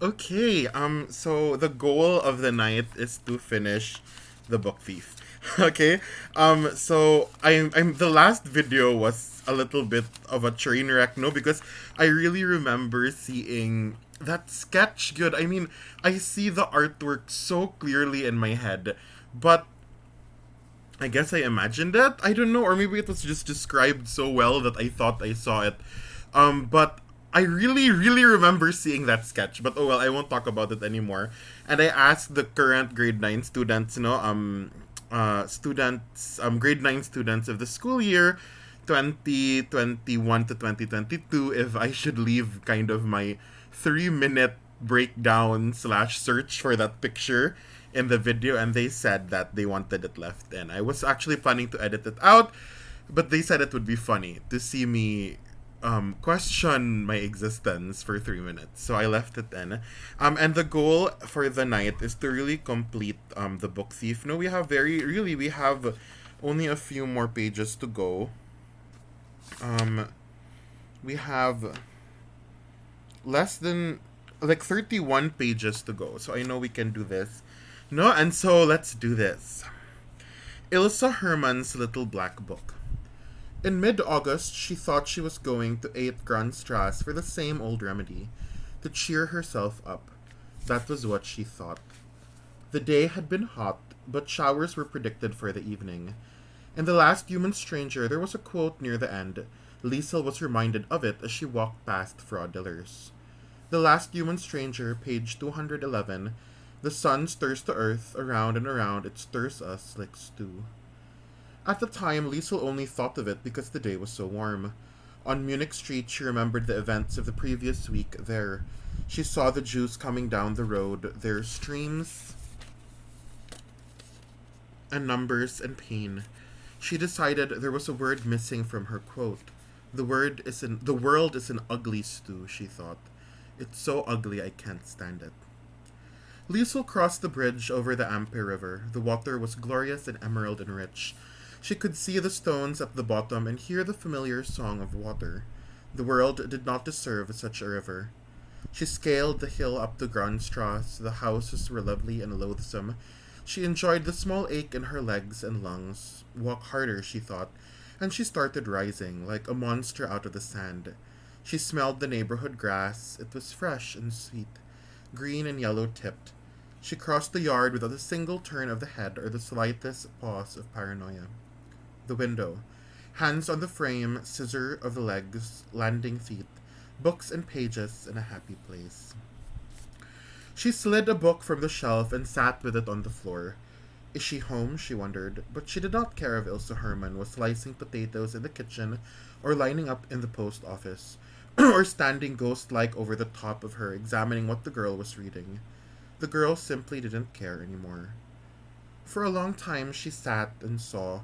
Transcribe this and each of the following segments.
Okay, so the goal of the night is to finish the book thief. Okay, so I'm the last video was a little bit of a train wreck, no, because I really remember seeing that sketch good. I mean, I see the artwork so clearly in my head, but I guess I imagined it. I don't know, or maybe it was just described so well that I thought I saw it. But I really, really remember seeing that sketch. But oh well, I won't talk about it anymore. And I asked the current grade 9 students, grade 9 students of the school year 2021 to 2022 if I should leave kind of my 3 minute breakdown slash search for that picture in the video, and they said that they wanted it left in. I was actually planning to edit it out, but they said it would be funny to see me question my existence for 3 minutes. So I left it in. And the goal for the night is to really complete the book thief. No, we have only a few more pages to go. Um, we have less than like 31 pages to go. So I know we can do this. No, and so let's do this. Ilsa Herman's Little Black Book. In mid August, she thought she was going to 8th Grand Strasse for the same old remedy to cheer herself up. That was what she thought. The day had been hot, but showers were predicted for the evening. In The Last Human Stranger, there was a quote near the end. Liesel was reminded of it as she walked past fraudulers. The Last Human Stranger, page 211. The sun stirs the earth, around and around it stirs us like stew. At the time, Liesel only thought of it because the day was so warm. On Munich Street, she remembered the events of the previous week there. She saw the Jews coming down the road, their streams and numbers and pain. She decided there was a word missing from her quote. The world is an ugly stew, she thought. It's so ugly I can't stand it. Liesel crossed the bridge over the Ampe River. The water was glorious and emerald and rich. She could see the stones at the bottom and hear the familiar song of water. The world did not deserve such a river. She scaled the hill up to Grandstrasse. The houses were lovely and loathsome. She enjoyed the small ache in her legs and lungs. Walk harder, she thought, and she started rising, like a monster out of the sand. She smelled the neighborhood grass. It was fresh and sweet, green and yellow tipped. She crossed the yard without a single turn of the head or the slightest pause of paranoia. The window. Hands on the frame, scissor of the legs, landing feet, books and pages in a happy place. She slid a book from the shelf and sat with it on the floor. Is she home? She wondered, but she did not care if Ilse Herman was slicing potatoes in the kitchen, or lining up in the post office, or standing ghost like over the top of her, examining what the girl was reading. The girl simply didn't care anymore. For a long time she sat and saw.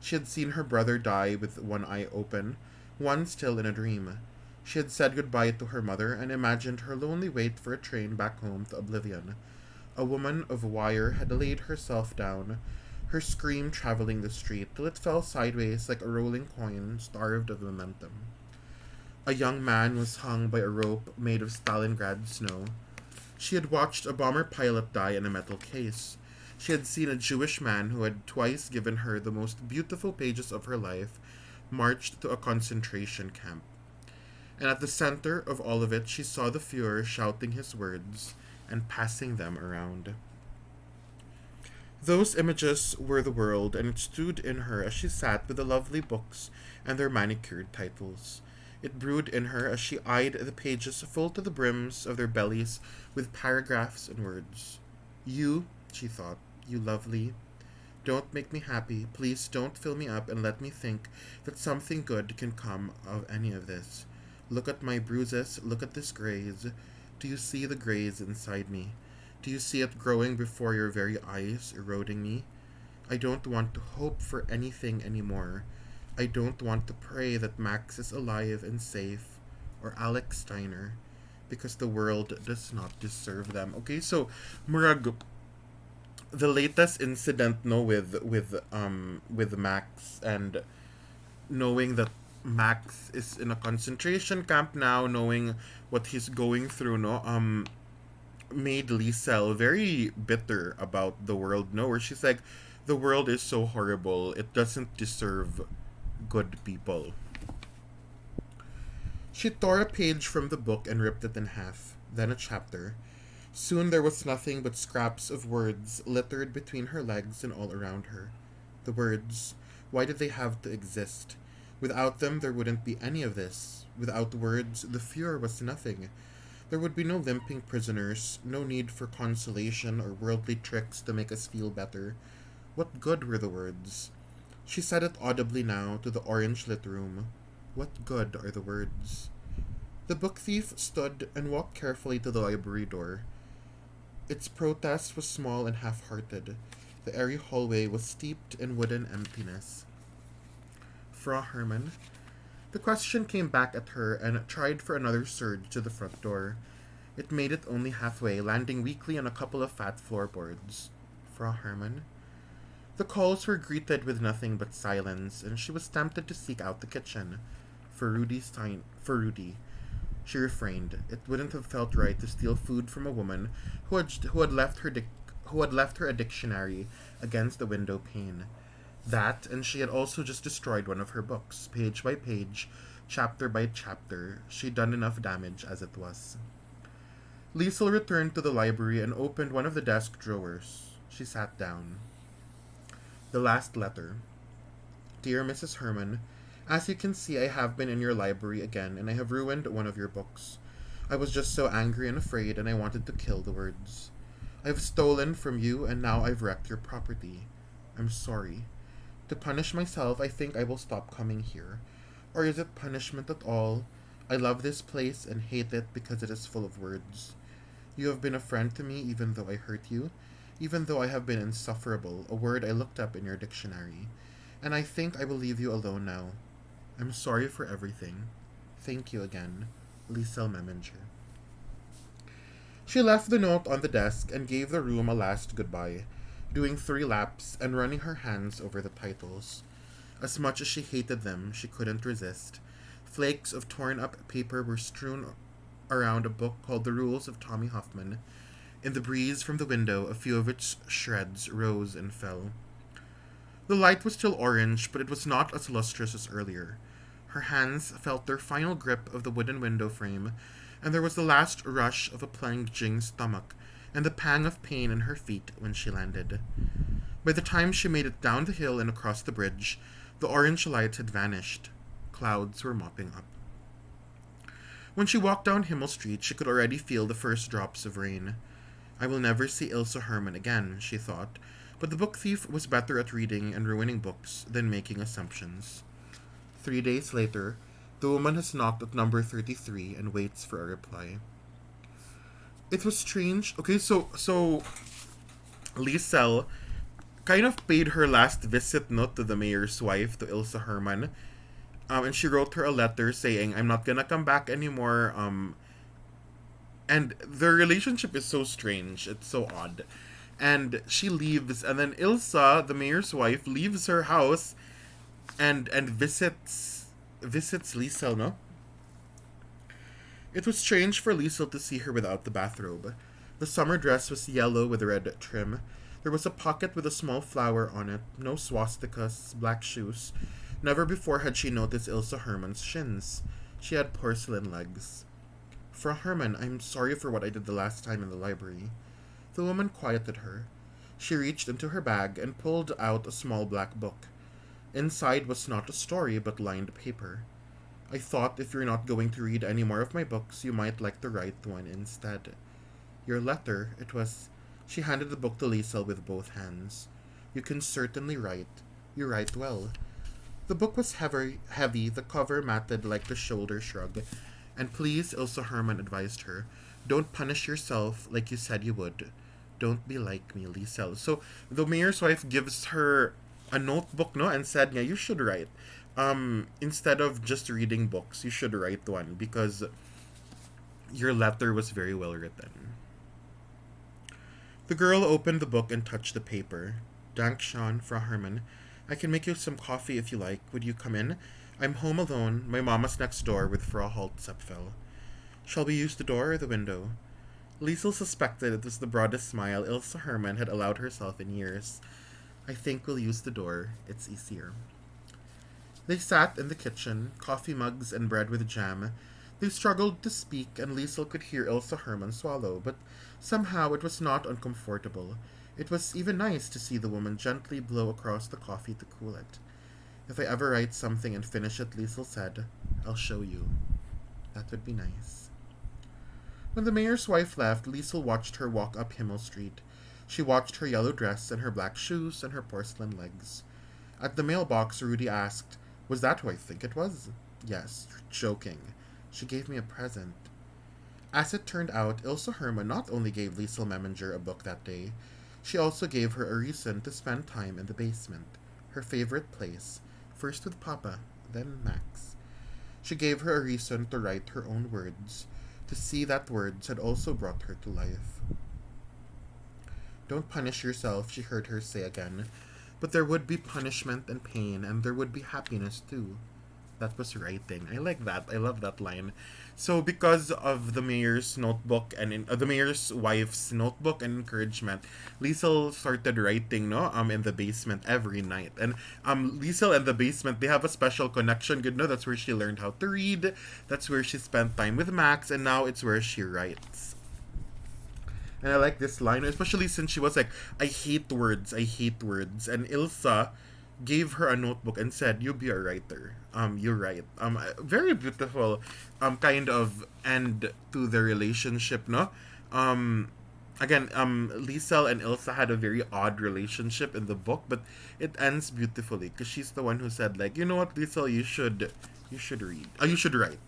She had seen her brother die with one eye open, one still in a dream. She had said goodbye to her mother and imagined her lonely wait for a train back home to oblivion. A woman of wire had laid herself down, her scream traveling the street till it fell sideways like a rolling coin starved of momentum. A young man was hung by a rope made of Stalingrad snow. She had watched a bomber pilot die in a metal case. She had seen a Jewish man who had twice given her the most beautiful pages of her life marched to a concentration camp. And at the center of all of it, she saw the Fuhrer shouting his words and passing them around. Those images were the world, and it stood in her as she sat with the lovely books and their manicured titles. It brewed in her as she eyed the pages full to the brims of their bellies with paragraphs and words. You, she thought, you lovely. Don't make me happy. Please don't fill me up and let me think that something good can come of any of this. Look at my bruises. Look at this graze. Do you see the graze inside me? Do you see it growing before your very eyes, eroding me? I don't want to hope for anything anymore. I don't want to pray that Max is alive and safe, or Alex Steiner, because the world does not deserve them. Okay, so murag the latest incident no with Max, and knowing that Max is in a concentration camp now, knowing what he's going through, no made Liesel very bitter about the world. No, where she's like, the world is so horrible. It doesn't deserve good people. She tore a page from the book and ripped it in half, then a chapter. Soon there was nothing but scraps of words littered between her legs and all around her. The words. Why did they have to exist? Without them, there wouldn't be any of this. Without words, the fure was nothing. There would be no limping prisoners, no need for consolation or worldly tricks to make us feel better. What good were the words? She said it audibly now to the orange lit room. What good are the words? The book thief stood and walked carefully to the library door. Its protest was small and half-hearted. The airy hallway was steeped in wooden emptiness. Frau Hermann? The question came back at her and tried for another surge to the front door. It made it only halfway, landing weakly on a couple of fat floorboards. Frau Hermann? The calls were greeted with nothing but silence, and she was tempted to seek out the kitchen. For Rudy. She refrained. It wouldn't have felt right to steal food from a woman who had left her a dictionary against the window pane. That, and she had also just destroyed one of her books, page by page, chapter by chapter. She'd done enough damage as it was. Liesel returned to the library and opened one of the desk drawers. She sat down. The last letter. Dear Mrs. Hermann, as you can see, I have been in your library again, and I have ruined one of your books. I was just so angry and afraid, and I wanted to kill the words. I've stolen from you, and now I've wrecked your property. I'm sorry. To punish myself, I think I will stop coming here. Or is it punishment at all? I love this place and hate it because it is full of words. You have been a friend to me even though I hurt you, even though I have been insufferable, a word I looked up in your dictionary. And I think I will leave you alone now. I'm sorry for everything. Thank you again. Liesel Meminger. She left the note on the desk and gave the room a last goodbye, doing 3 laps and running her hands over the titles. As much as she hated them, she couldn't resist. Flakes of torn-up paper were strewn around a book called The Rules of Tommy Hoffman. In the breeze from the window, a few of its shreds rose and fell. The light was still orange, but it was not as lustrous as earlier. Her hands felt their final grip of the wooden window frame, and there was the last rush of a plunging stomach, and the pang of pain in her feet when she landed. By the time she made it down the hill and across the bridge, the orange light had vanished. Clouds were mopping up. When she walked down Himmel Street, she could already feel the first drops of rain. I will never see Ilse Hermann again, she thought, but the book thief was better at reading and ruining books than making assumptions. 3 days later, the woman has knocked at number 33 and waits for a reply. It was strange. Okay, so Liesel kind of paid her last visit note to the mayor's wife, to Ilse Hermann, and she wrote her a letter saying, I'm not gonna come back anymore, and their relationship is so strange, it's so odd. And she leaves, and then Ilse, the mayor's wife, leaves her house and visits Liesel, no? It was strange for Liesel to see her without the bathrobe. The summer dress was yellow with red trim. There was a pocket with a small flower on it, no swastikas, black shoes. Never before had she noticed Ilse Hermann's shins. She had porcelain legs. Frau Hermann, I'm sorry for what I did the last time in the library. The woman quieted her. She reached into her bag and pulled out a small black book. Inside was not a story, but lined paper. I thought if you're not going to read any more of my books, you might like to write one instead. Your letter, it was... She handed the book to Liesel with both hands. You can certainly write. You write well. The book was heavy, the cover matted like the shoulder shrug. And please, Ilse Hermann advised her, don't punish yourself like you said you would. Don't be like me, Liesel. So the mayor's wife gives her a notebook, no, and said, yeah, you should write. Instead of just reading books, you should write one because your letter was very well written. The girl opened the book and touched the paper. Dankeschön, Frau Hermann. I can make you some coffee if you like. Would you come in? I'm home alone. My mama's next door with Frau Holtzapfel. Shall we use the door or the window? Liesel suspected it was the broadest smile Ilse Herman had allowed herself in years. I think we'll use the door. It's easier. They sat in the kitchen, coffee mugs and bread with jam. They struggled to speak, and Liesel could hear Ilse Herman swallow, but somehow it was not uncomfortable. It was even nice to see the woman gently blow across the coffee to cool it. If I ever write something and finish it, Liesel said, I'll show you. That would be nice. When the mayor's wife left, Liesel watched her walk up Himmel Street. She watched her yellow dress and her black shoes and her porcelain legs. At the mailbox, Rudy asked, Was that who I think it was? Yes, joking. She gave me a present. As it turned out, Ilse Herman not only gave Liesel Meminger a book that day, she also gave her a reason to spend time in the basement, her favorite place, first with Papa, then Max. She gave her a reason to write her own words, to see that words had also brought her to life. Don't punish yourself, she heard her say again, but there would be punishment and pain, and there would be happiness too. That was writing. I like that. I love that line. So because of the mayor's notebook and the mayor's wife's notebook and encouragement, Liesel started writing in the basement every night. And Liesel and the basement, they have a special connection. Good, no, that's where she learned how to read. That's where she spent time with Max, and now it's where she writes. And I like this line, especially since she was like, I hate words. And Ilsa gave her a notebook and said, "You'll be a writer. You're right." Very beautiful, kind of end to the relationship, no? Again, Liesel and Ilsa had a very odd relationship in the book, but it ends beautifully because she's the one who said, like, you know what, Liesel, you should read. You should write.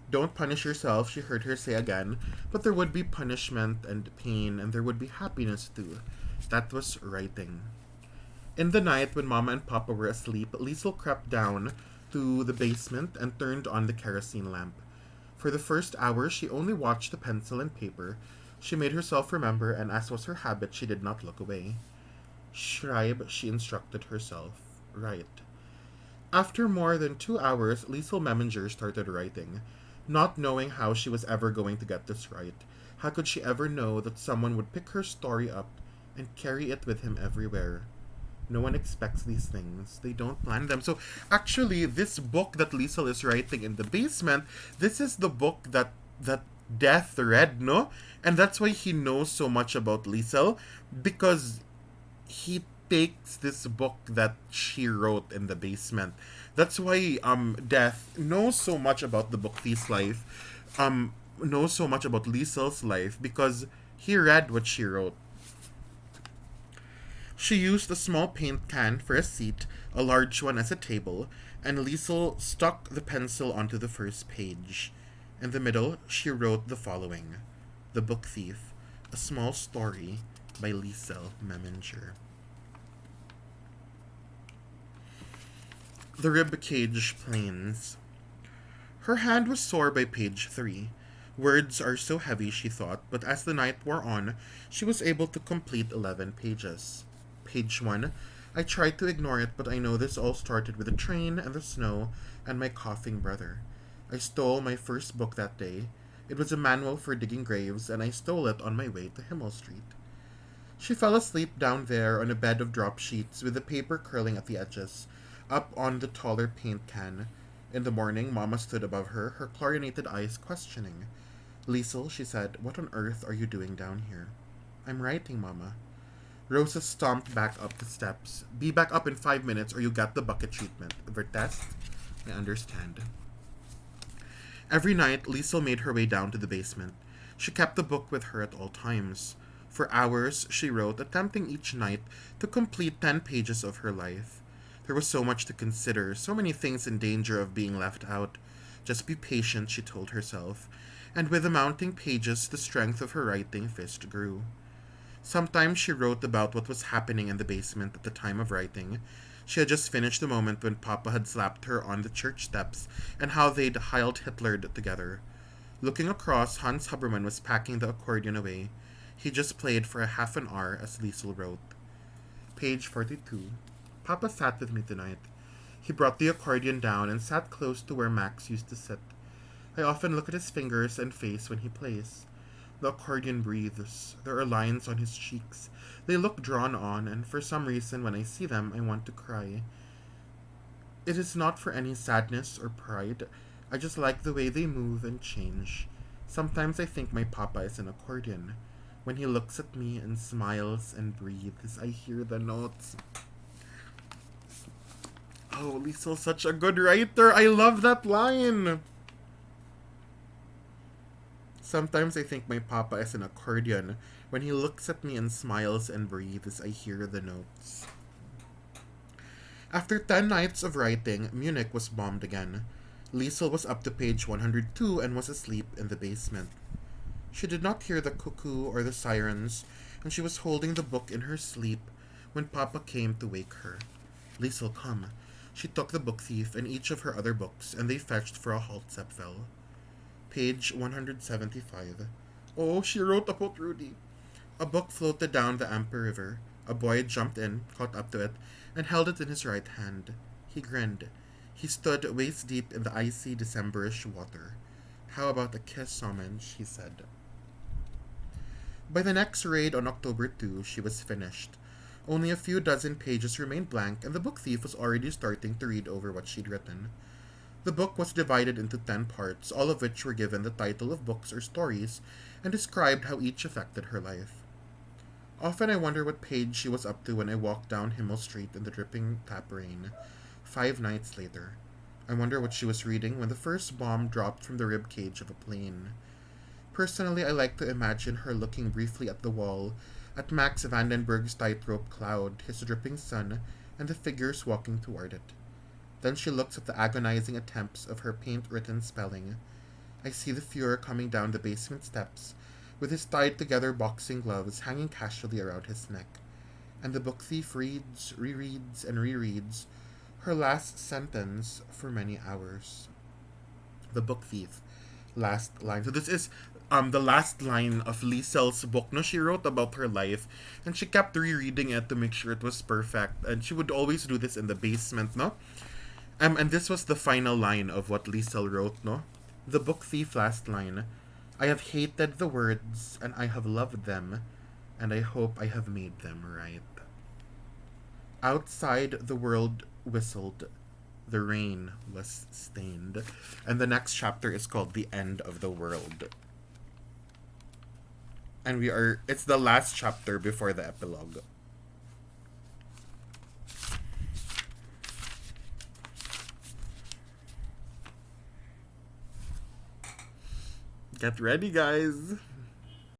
Don't punish yourself, she heard her say again, but there would be punishment and pain, and there would be happiness too. That was writing. In the night, when Mama and Papa were asleep, Liesel crept down to the basement and turned on the kerosene lamp. For the first hour, she only watched the pencil and paper. She made herself remember, and as was her habit, she did not look away. Schreib, she instructed herself. Write. After more than 2 hours, Liesel Meminger started writing. Not knowing how she was ever going to get this right. How could she ever know that someone would pick her story up and carry it with him everywhere? No one expects these things. They don't plan them. So actually, this book that Liesel is writing in the basement, this is the book that Death read, no? And that's why he knows so much about Liesel, because he takes this book that she wrote in the basement. That's why Death knows so much about the book Thief's life, knows so much about Liesel's life, because he read what she wrote. She used a small paint can for a seat, a large one as a table, and Liesel stuck the pencil onto the first page. In the middle, she wrote the following: The Book Thief, a small story by Liesel Meminger. The Ribcage Plains. Her hand was sore by page 3. Words are so heavy, she thought, but as the night wore on, she was able to complete 11 pages. Page 1. I tried to ignore it, but I know this all started with the train and the snow and my coughing brother. I stole my first book that day. It was a manual for digging graves, and I stole it on my way to Himmel Street. She fell asleep down there on a bed of drop sheets with the paper curling at the edges, up on the taller paint can. In the morning, Mama stood above her, her chlorinated eyes questioning. Liesel, she said, what on earth are you doing down here? I'm writing, Mama. Rosa stomped back up the steps. Be back up in 5 minutes or you get the bucket treatment. Vertest? I understand. Every night, Liesel made her way down to the basement. She kept the book with her at all times. For hours, she wrote, attempting each night to complete 10 pages of her life. There was so much to consider, so many things in danger of being left out. Just be patient, she told herself. And with the mounting pages, the strength of her writing fist grew. Sometimes she wrote about what was happening in the basement at the time of writing. She had just finished the moment when Papa had slapped her on the church steps and how they'd Heiled Hitlered together. Looking across, Hans Huberman was packing the accordion away. He just played for a half an hour as Liesel wrote. Page 42. Papa sat with me tonight. He brought the accordion down and sat close to where Max used to sit. I often look at his fingers and face when he plays. The accordion breathes. There are lines on his cheeks. They look drawn on, and for some reason, when I see them, I want to cry. It is not for any sadness or pride. I just like the way they move and change. Sometimes I think my papa is an accordion. When he looks at me and smiles and breathes, I hear the notes. Oh, Liesel's such a good writer. I love that line. Sometimes I think my papa is an accordion. When he looks at me and smiles and breathes, I hear the notes. After 10 nights of writing, Munich was bombed again. Liesel was up to page 102 and was asleep in the basement. She did not hear the cuckoo or the sirens, and she was holding the book in her sleep when Papa came to wake her. Liesel, come. She took the book thief and each of her other books, and they fetched for a Holzapfel. Page 175. Oh, she wrote about Rudy. A book floated down the Amper River. A boy jumped in, caught up to it, and held it in his right hand. He grinned. He stood waist deep in the icy Decemberish water. How about a kiss, Sommage, he said. By the next raid on October 2, she was finished. Only a few dozen pages remained blank, and the book thief was already starting to read over what she'd written. The book was divided into 10 parts, all of which were given the title of books or stories, and described how each affected her life. Often I wonder what page she was up to when I walked down Himmel Street in the dripping tap rain, 5 nights later. I wonder what she was reading when the first bomb dropped from the rib cage of a plane. Personally, I like to imagine her looking briefly at the wall, at Max Vandenberg's tightrope cloud, his dripping sun, and the figures walking toward it. Then she looks at the agonizing attempts of her paint-written spelling. I see the Fuhrer coming down the basement steps, with his tied-together boxing gloves hanging casually around his neck. And the book thief reads, rereads, and rereads her last sentence for many hours. The book thief. Last line. So this is the last line of Liesel's book. No, she wrote about her life, and she kept rereading it to make sure it was perfect. And she would always do this in the basement, no? And this was the final line of what Liesel wrote, no? The book thief last line. I have hated the words, and I have loved them, and I hope I have made them right. Outside, the world whistled. The rain was stained. And the next chapter is called The End of the World. And it's the last chapter before the epilogue. Get ready, guys.